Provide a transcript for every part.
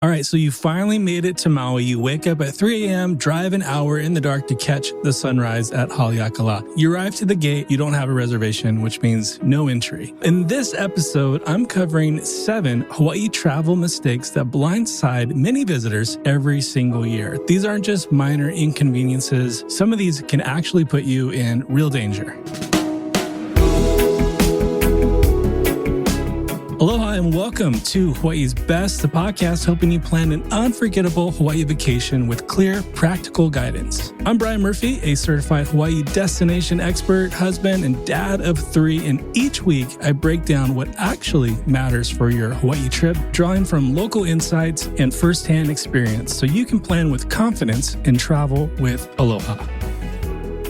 All right, so you finally made it to Maui. You wake up at 3 a.m., drive an hour in the dark to catch the sunrise at Haleakala. You arrive to the gate, you don't have a reservation, which means no entry. In this episode, I'm covering 7 Hawaii travel mistakes that blindside many visitors every single year. These aren't just minor inconveniences. Some of these can actually put you in real danger. Aloha and welcome to Hawaii's Best, the podcast helping you plan an unforgettable Hawaii vacation with clear, practical guidance. I'm Brian Murphy, a certified Hawaii destination expert, husband, and dad of 3, and each week I break down what actually matters for your Hawaii trip, drawing from local insights and firsthand experience so you can plan with confidence and travel with aloha.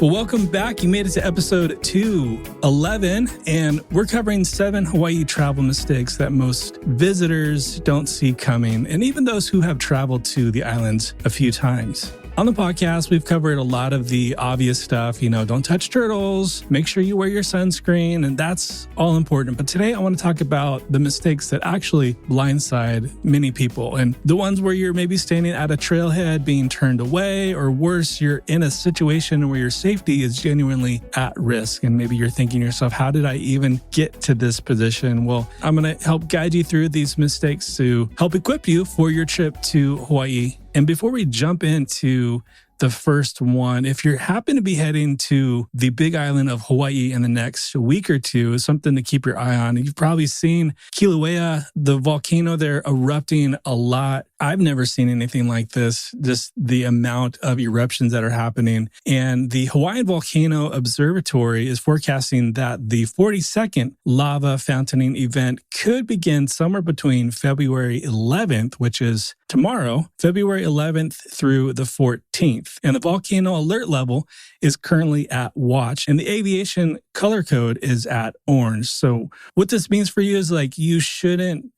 Well, welcome back. You made it to episode 211, and we're covering 7 Hawaii travel mistakes that most visitors don't see coming, and even those who have traveled to the islands a few times. On the podcast, we've covered a lot of the obvious stuff, don't touch turtles, make sure you wear your sunscreen, and that's all important. But today I want to talk about the mistakes that actually blindside many people, and the ones where you're maybe standing at a trailhead being turned away, or worse, you're in a situation where your safety is genuinely at risk. And maybe you're thinking to yourself, how did I even get to this position? Well, I'm going to help guide you through these mistakes to help equip you for your trip to Hawaii. And before we jump into the first one, if you happen to be heading to the big island of Hawaii in the next week or two, something to keep your eye on. You've probably seen Kilauea, the volcano there, erupting a lot. I've never seen anything like this, just the amount of eruptions that are happening. And the Hawaiian Volcano Observatory is forecasting that the 42nd lava fountaining event could begin somewhere between February 11th, which is tomorrow, February 11th through the 14th. And the volcano alert level is currently at watch, and the aviation color code is at orange. So what this means for you is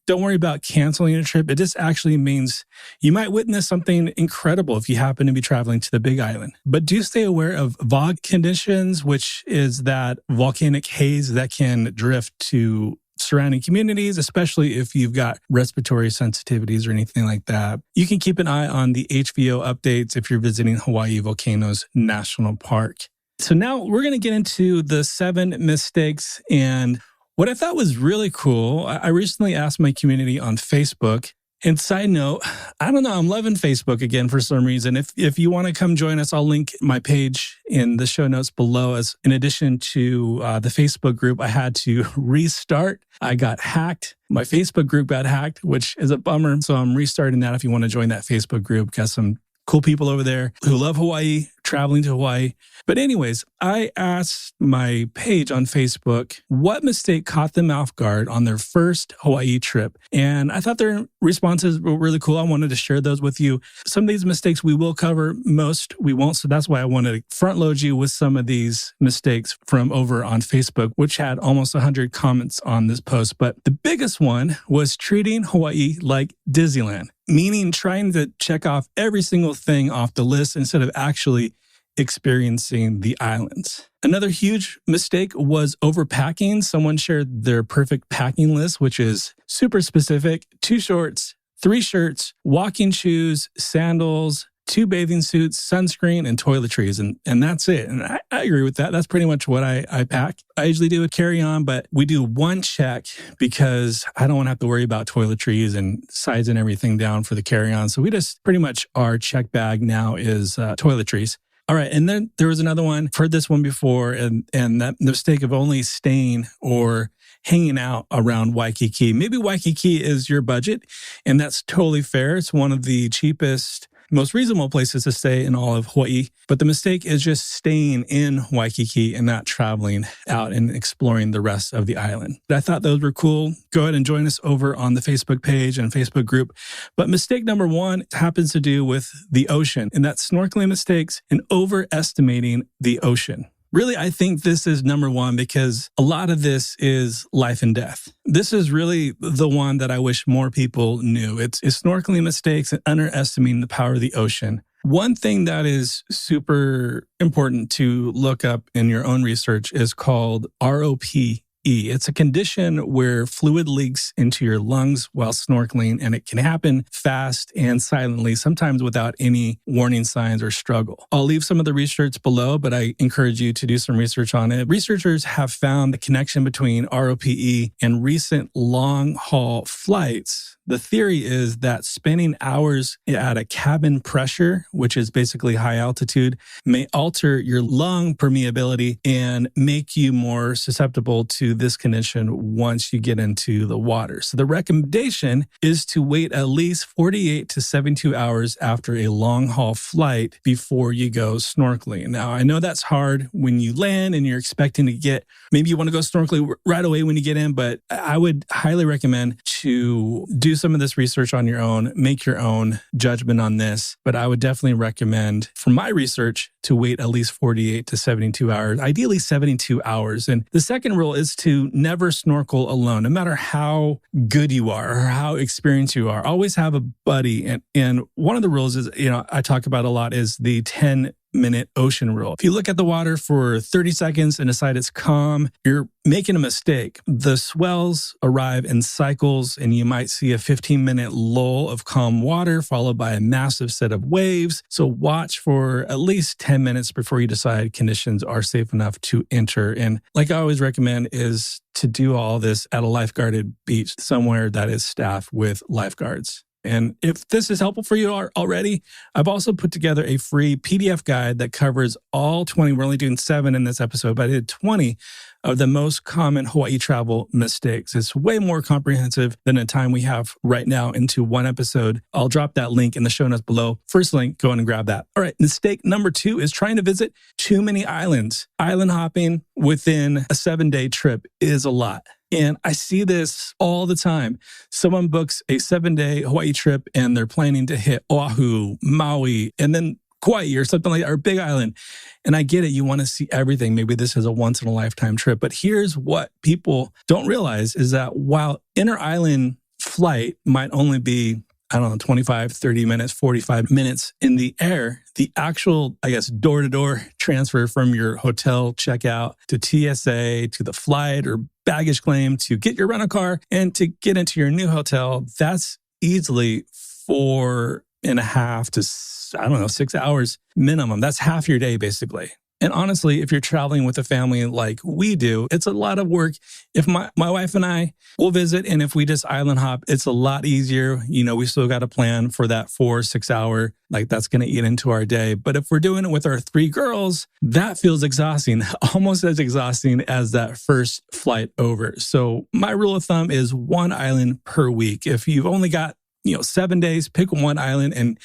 don't worry about canceling your trip. It just actually means you might witness something incredible if you happen to be traveling to the Big Island. But do stay aware of fog conditions, which is that volcanic haze that can drift to surrounding communities, especially if you've got respiratory sensitivities or anything like that. You can keep an eye on the HVO updates if you're visiting Hawaii Volcanoes National Park. So now we're going to get into the 7 mistakes. And what I thought was really cool, I recently asked my community on Facebook. And side note, I don't know, I'm loving Facebook again for some reason. If you want to come join us, I'll link my page in the show notes below. As in addition to the Facebook group, I had to restart. I got hacked. My Facebook group got hacked, which is a bummer. So I'm restarting that if you want to join that Facebook group. Got some cool people over there who love Hawaii, traveling to Hawaii. But anyways, I asked my page on Facebook what mistake caught them off guard on their first Hawaii trip. And I thought their responses were really cool. I wanted to share those with you. Some of these mistakes we will cover, most we won't. So that's why I wanted to front load you with some of these mistakes from over on Facebook, which had almost 100 comments on this post. But the biggest one was treating Hawaii like Disneyland, meaning trying to check off every single thing off the list instead of actually experiencing the islands. Another huge mistake was overpacking. Someone shared their perfect packing list, which is super specific: 2 shorts, 3 shirts, walking shoes, sandals, 2 bathing suits, sunscreen, and toiletries. And that's it. And I agree with that. That's pretty much what I pack. I usually do a carry-on, but we do 1 check because I don't want to have to worry about toiletries and sizing everything down for the carry-on. So we just pretty much, our check bag now is toiletries. All right. And then there was another one. I've heard this one before, and that mistake of only staying or hanging out around Waikiki. Maybe Waikiki is your budget, and that's totally fair. It's one of the cheapest, most reasonable places to stay in all of Hawaii. But the mistake is just staying in Waikiki and not traveling out and exploring the rest of the island. I thought those were cool. Go ahead and join us over on the Facebook page and Facebook group. But mistake number 1 happens to do with the ocean, and that's snorkeling mistakes and overestimating the ocean. Really, I think this is number 1 because a lot of this is life and death. This is really the one that I wish more people knew. It's snorkeling mistakes and underestimating the power of the ocean. One thing that is super important to look up in your own research is called ROP It's a condition where fluid leaks into your lungs while snorkeling, and it can happen fast and silently, sometimes without any warning signs or struggle. I'll leave some of the research below, but I encourage you to do some research on it. Researchers have found the connection between ROPE and recent long-haul flights. The theory is that spending hours at a cabin pressure, which is basically high altitude, may alter your lung permeability and make you more susceptible to this condition once you get into the water. So the recommendation is to wait at least 48 to 72 hours after a long-haul flight before you go snorkeling. Now, I know that's hard when you land and you're expecting to maybe you want to go snorkeling right away when you get in, but I would highly recommend to do some of this research on your own, make your own judgment on this. But I would definitely recommend, from my research, to wait at least 48 to 72 hours, ideally 72 hours. And the second rule is to never snorkel alone, no matter how good you are or how experienced you are. Always have a buddy. And one of the rules is, I talk about a lot is the 10-minute ocean rule. If you look at the water for 30 seconds and decide it's calm, you're making a mistake. The swells arrive in cycles, and you might see a 15-minute lull of calm water followed by a massive set of waves. So watch for at least 10 minutes before you decide conditions are safe enough to enter. And like I always recommend is to do all this at a lifeguarded beach, somewhere that is staffed with lifeguards. And if this is helpful for you already, I've also put together a free PDF guide that covers all 20. We're only doing 7 in this episode, but I did 20 of the most common Hawaii travel mistakes. It's way more comprehensive than the time we have right now into one episode. I'll drop that link in the show notes below. First link, go in and grab that. All right, mistake number 2 is trying to visit too many islands. Island hopping within a 7-day trip is a lot. And I see this all the time. Someone books a 7-day Hawaii trip and they're planning to hit Oahu, Maui, and then Kauai or something like that, or Big Island. And I get it. You want to see everything. Maybe this is a once in a lifetime trip. But here's what people don't realize is that while inter-island flight might only be 25, 30 minutes, 45 minutes in the air, the actual, door-to-door transfer from your hotel checkout to TSA, to the flight or baggage claim, to get your rental car and to get into your new hotel, that's easily 4.5 to 6 hours minimum. That's half your day, basically. And honestly, if you're traveling with a family like we do, it's a lot of work. If my wife and I will visit, and if we just island hop, it's a lot easier. We still got to plan for that 4-6 hour, that's going to eat into our day. But if we're doing it with our 3 girls, that feels exhausting, almost as exhausting as that first flight over. So my rule of thumb is 1 island per week. If you've only got, 7 days, pick 1 island and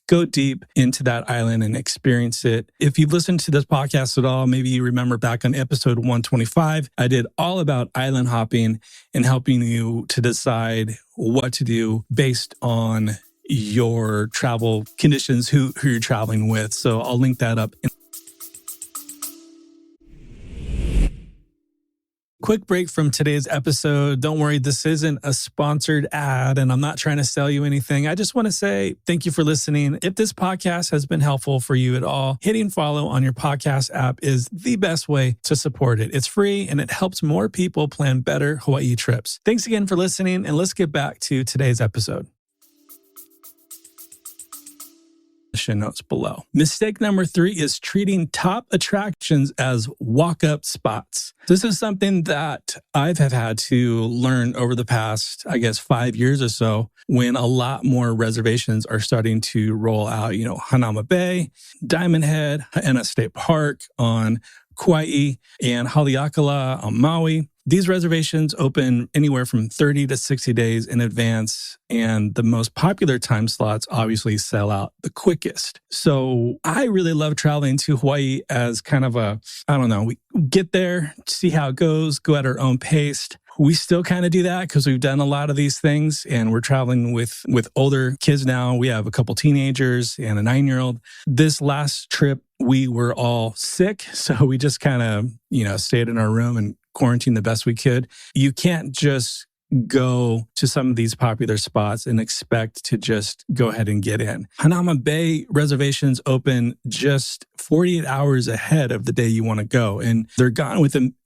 go deep into that island and experience it. If you've listened to this podcast at all, maybe you remember back on episode 125, I did all about island hopping and helping you to decide what to do based on your travel conditions, who you're traveling with. So I'll link that up. Quick break from today's episode. Don't worry, this isn't a sponsored ad, and I'm not trying to sell you anything. I just want to say thank you for listening. If this podcast has been helpful for you at all, hitting follow on your podcast app is the best way to support it. It's free, and it helps more people plan better Hawaii trips. Thanks again for listening, and let's get back to today's episode. Show notes below. Mistake number 3 is treating top attractions as walk-up spots. This is something that I've had to learn over the past, 5 years or so, when a lot more reservations are starting to roll out. Hanauma Bay, Diamond Head, Haena State Park on Kauai, and Haleakala on Maui. These reservations open anywhere from 30 to 60 days in advance, and the most popular time slots obviously sell out the quickest. So I really love traveling to Hawaii as kind of we get there, see how it goes, go at our own pace. We still kind of do that because we've done a lot of these things, and we're traveling with older kids now. We have a couple teenagers and a 9-year-old. This last trip, we were all sick, so we just kind of, stayed in our room and quarantine the best we could. You can't just go to some of these popular spots and expect to just go ahead and get in. Hanauma Bay reservations open just 48 hours ahead of the day you want to go, and they're gone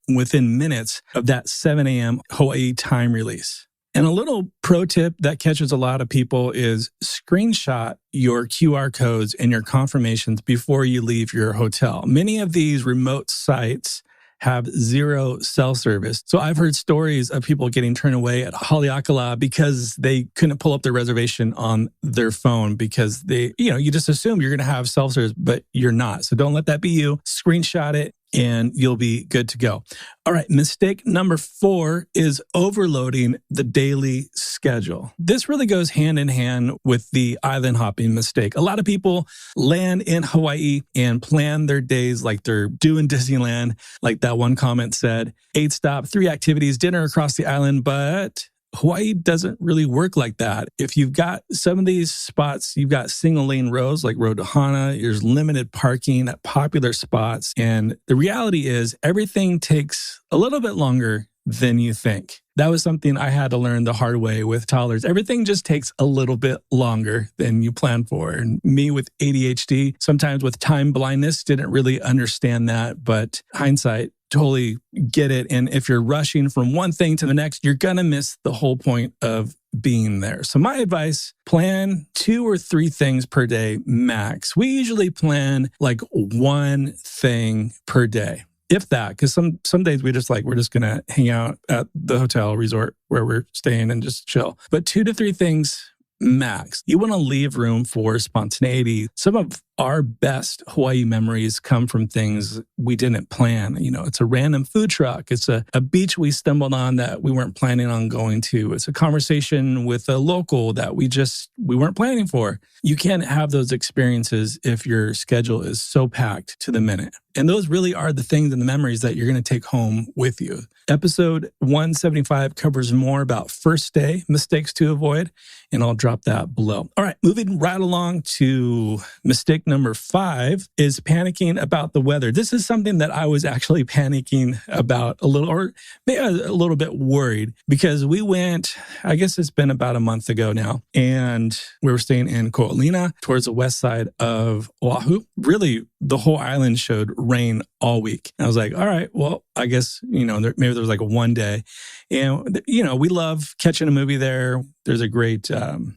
within minutes of that 7 a.m. Hawaii time release. And a little pro tip that catches a lot of people is screenshot your QR codes and your confirmations before you leave your hotel. Many of these remote sites have zero cell service. So I've heard stories of people getting turned away at Haleakala because they couldn't pull up their reservation on their phone because you just assume you're going to have cell service, but you're not. So don't let that be you. Screenshot it and you'll be good to go. All right, mistake number 4 is overloading the daily schedule. This really goes hand in hand with the island hopping mistake. A lot of people land in Hawaii and plan their days like they're doing Disneyland, like that one comment said, 8 stop, 3 activities, dinner across the island, but Hawaii doesn't really work like that. If you've got some of these spots, you've got single lane roads like Road to Hana, there's limited parking at popular spots. And the reality is everything takes a little bit longer than you think. That was something I had to learn the hard way with toddlers. Everything just takes a little bit longer than you plan for. And me with ADHD, sometimes with time blindness, didn't really understand that. But hindsight, totally get it. And if you're rushing from one thing to the next, you're going to miss the whole point of being there. So my advice, plan 2 or 3 things per day max. We usually plan like 1 thing per day. If that, because some days we're just going to hang out at the hotel resort where we're staying and just chill. But 2 to 3 things max. You want to leave room for spontaneity. Some of our best Hawaii memories come from things we didn't plan. It's a random food truck. It's a beach we stumbled on that we weren't planning on going to. It's a conversation with a local that we weren't planning for. You can't have those experiences if your schedule is so packed to the minute. And those really are the things and the memories that you're going to take home with you. Episode 175 covers more about first day mistakes to avoid, and I'll drop that below. All right, moving right along to mistake number 5 is panicking about the weather. This is something that I was actually panicking about a little, or maybe I was a little bit worried because we went, I guess it's been about a month ago now, and we were staying in Ko'olina towards the west side of Oahu. Really, the whole island showed rain all week. And I was like, all right, well, I guess, maybe there was like a one day. And, we love catching a movie there. There's a great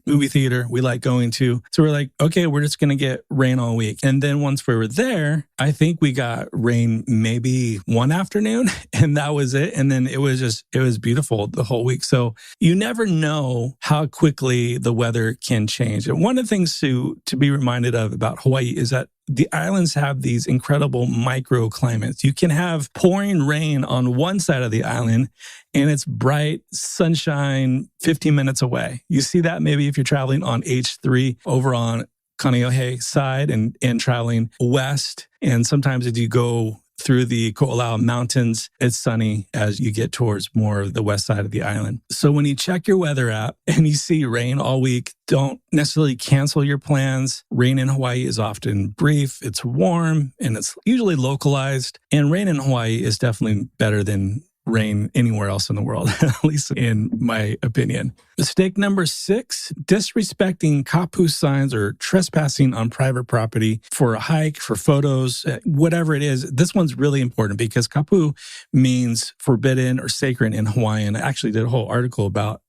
movie theater we like going to. So we're like, okay, we're just going to get rain all week. And then once we were there, I think we got rain maybe one afternoon and that was it. And then it was beautiful the whole week. So you never know how quickly the weather can change. And one of the things to be reminded of about Hawaii is that the islands have these incredible microclimates. You can have pouring rain on one side of the island and it's bright sunshine 15 minutes away. You see that maybe if you're traveling on H3 over on Kaneohe side and traveling west. And sometimes if you go through the Ko'olau Mountains, it's sunny as you get towards more of the west side of the island. So when you check your weather app and you see rain all week, don't necessarily cancel your plans. Rain in Hawaii is often brief, it's warm, and it's usually localized. And rain in Hawaii is definitely better than rain anywhere else in the world, at least in my opinion. Mistake number 6, disrespecting kapu signs or trespassing on private property for a hike, for photos, whatever it is. This one's really important because kapu means forbidden or sacred in Hawaiian. I actually did a whole article about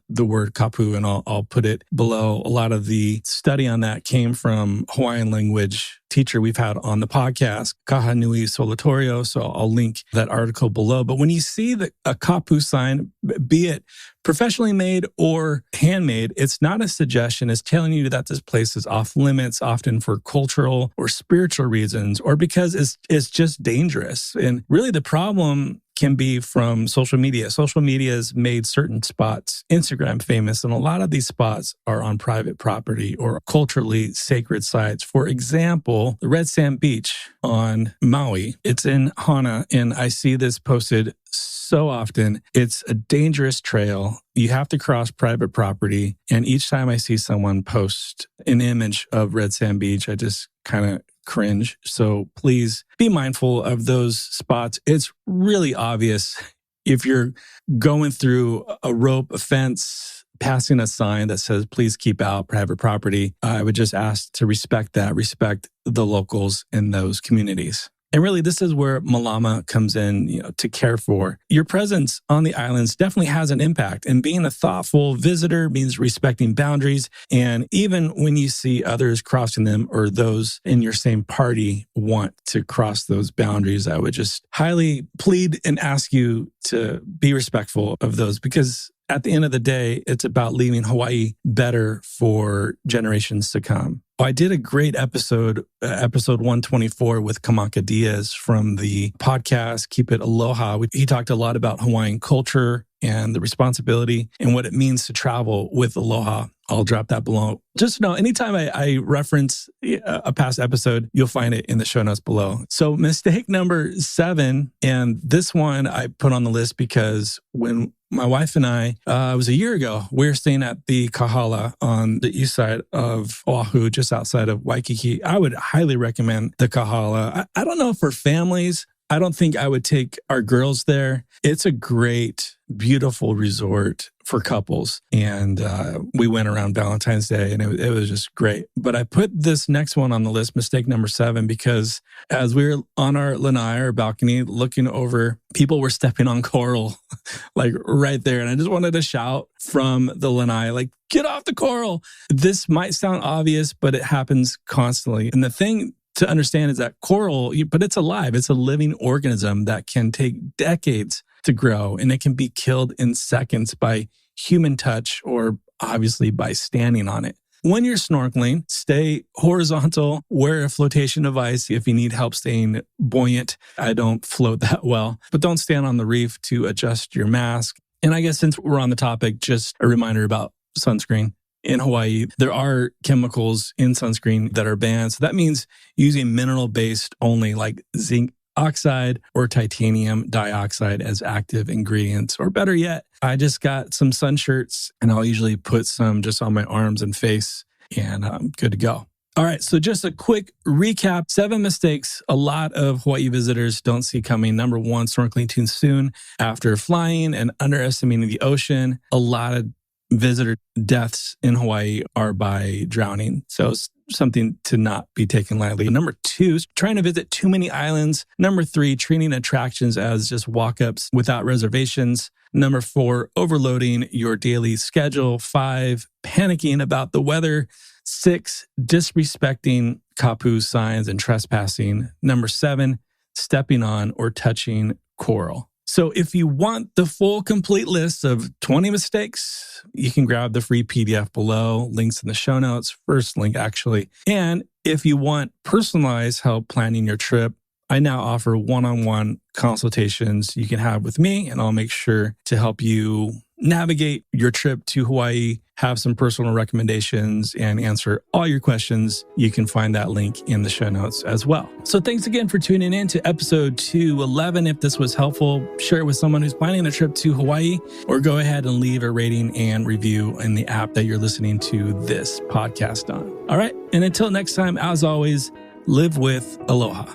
the word kapu, and I'll put it below. A lot of the study on that came from Hawaiian language teacher we've had on the podcast, Kahanui Solatorio. So I'll link that article below. But when you see a kapu sign, be it professionally made or handmade, it's not a suggestion. It's telling you that this place is off limits, often for cultural or spiritual reasons, or because it's just dangerous. And really the problem can be from social media. Social media has made certain spots Instagram famous, and a lot of these spots are on private property or culturally sacred sites. For example, the Red Sand Beach on Maui, it's in Hana, and I see this posted so often. It's a dangerous trail. You have to cross private property, and each time I see someone post an image of Red Sand Beach, I just kind of cringe. So please be mindful of those spots. It's really obvious if you're going through a rope, a fence, passing a sign that says, please keep out private property. I would just ask to respect that, respect the locals in those communities. And really, this is where Malama comes in, to care for. Your presence on the islands definitely has an impact. And being a thoughtful visitor means respecting boundaries. And even when you see others crossing them or those in your same party want to cross those boundaries, I would just highly plead and ask you to be respectful of those, because at the end of the day, it's about leaving Hawaii better for generations to come. I did a great episode 124 with Kamaka Diaz from the podcast Keep It Aloha. He talked a lot about Hawaiian culture and the responsibility and what it means to travel with aloha. I'll drop that below. Just know, anytime I reference a past episode, you'll find it in the show notes below. So mistake number 7, and this one I put on the list because when my wife and I, it was a year ago, we were staying at the Kahala on the east side of Oahu, just outside of Waikiki. I would highly recommend the Kahala. I don't know, for families, I don't think I would take our girls there. It's a great, beautiful resort for couples. And we went around Valentine's Day and it was just great. But I put this next one on the list, mistake number 7, because as we were on our lanai, our balcony, looking over, people were stepping on coral, like right there. And I just wanted to shout from the lanai, like, get off the coral. This might sound obvious, but it happens constantly. And the thing to understand is that coral, but it's alive. It's a living organism that can take decades to grow, and it can be killed in seconds by human touch or obviously by standing on it. When you're snorkeling, stay horizontal, wear a flotation device if you need help staying buoyant. I don't float that well, but don't stand on the reef to adjust your mask. And I guess since we're on the topic, just a reminder about sunscreen. In Hawaii, there are chemicals in sunscreen that are banned. So that means using mineral-based only, like zinc oxide or titanium dioxide as active ingredients. Or better yet, I just got some sun shirts and I'll usually put some just on my arms and face and I'm good to go. All right, so just a quick recap. 7 mistakes a lot of Hawaii visitors don't see coming. Number 1, snorkeling too soon after flying and underestimating the ocean. A lot of visitor deaths in Hawaii are by drowning. So it's something to not be taken lightly. Number 2, trying to visit too many islands. Number 3, treating attractions as just walk-ups without reservations. Number 4, overloading your daily schedule. 5, panicking about the weather. 6, disrespecting kapu signs and trespassing. Number 7, stepping on or touching coral. So if you want the full complete list of 20 mistakes, you can grab the free PDF below, links in the show notes, first link actually. And if you want personalized help planning your trip, I now offer one-on-one consultations you can have with me, and I'll make sure to help you navigate your trip to Hawaii, have some personal recommendations, and answer all your questions. You can find that link in the show notes as well. So thanks again for tuning in to episode 211. If this was helpful, share it with someone who's planning a trip to Hawaii, or go ahead and leave a rating and review in the app that you're listening to this podcast on. All right. And until next time, as always, live with aloha.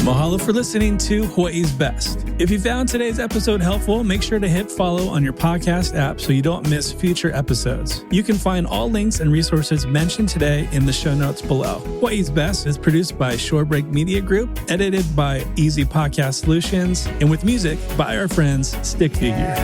Mahalo for listening to Hawaii's Best. If you found today's episode helpful, make sure to hit follow on your podcast app so you don't miss future episodes. You can find all links and resources mentioned today in the show notes below. Hawaii's Best is produced by Shorebreak Media Group, edited by Easy Podcast Solutions, and with music by our friends Stick Figure.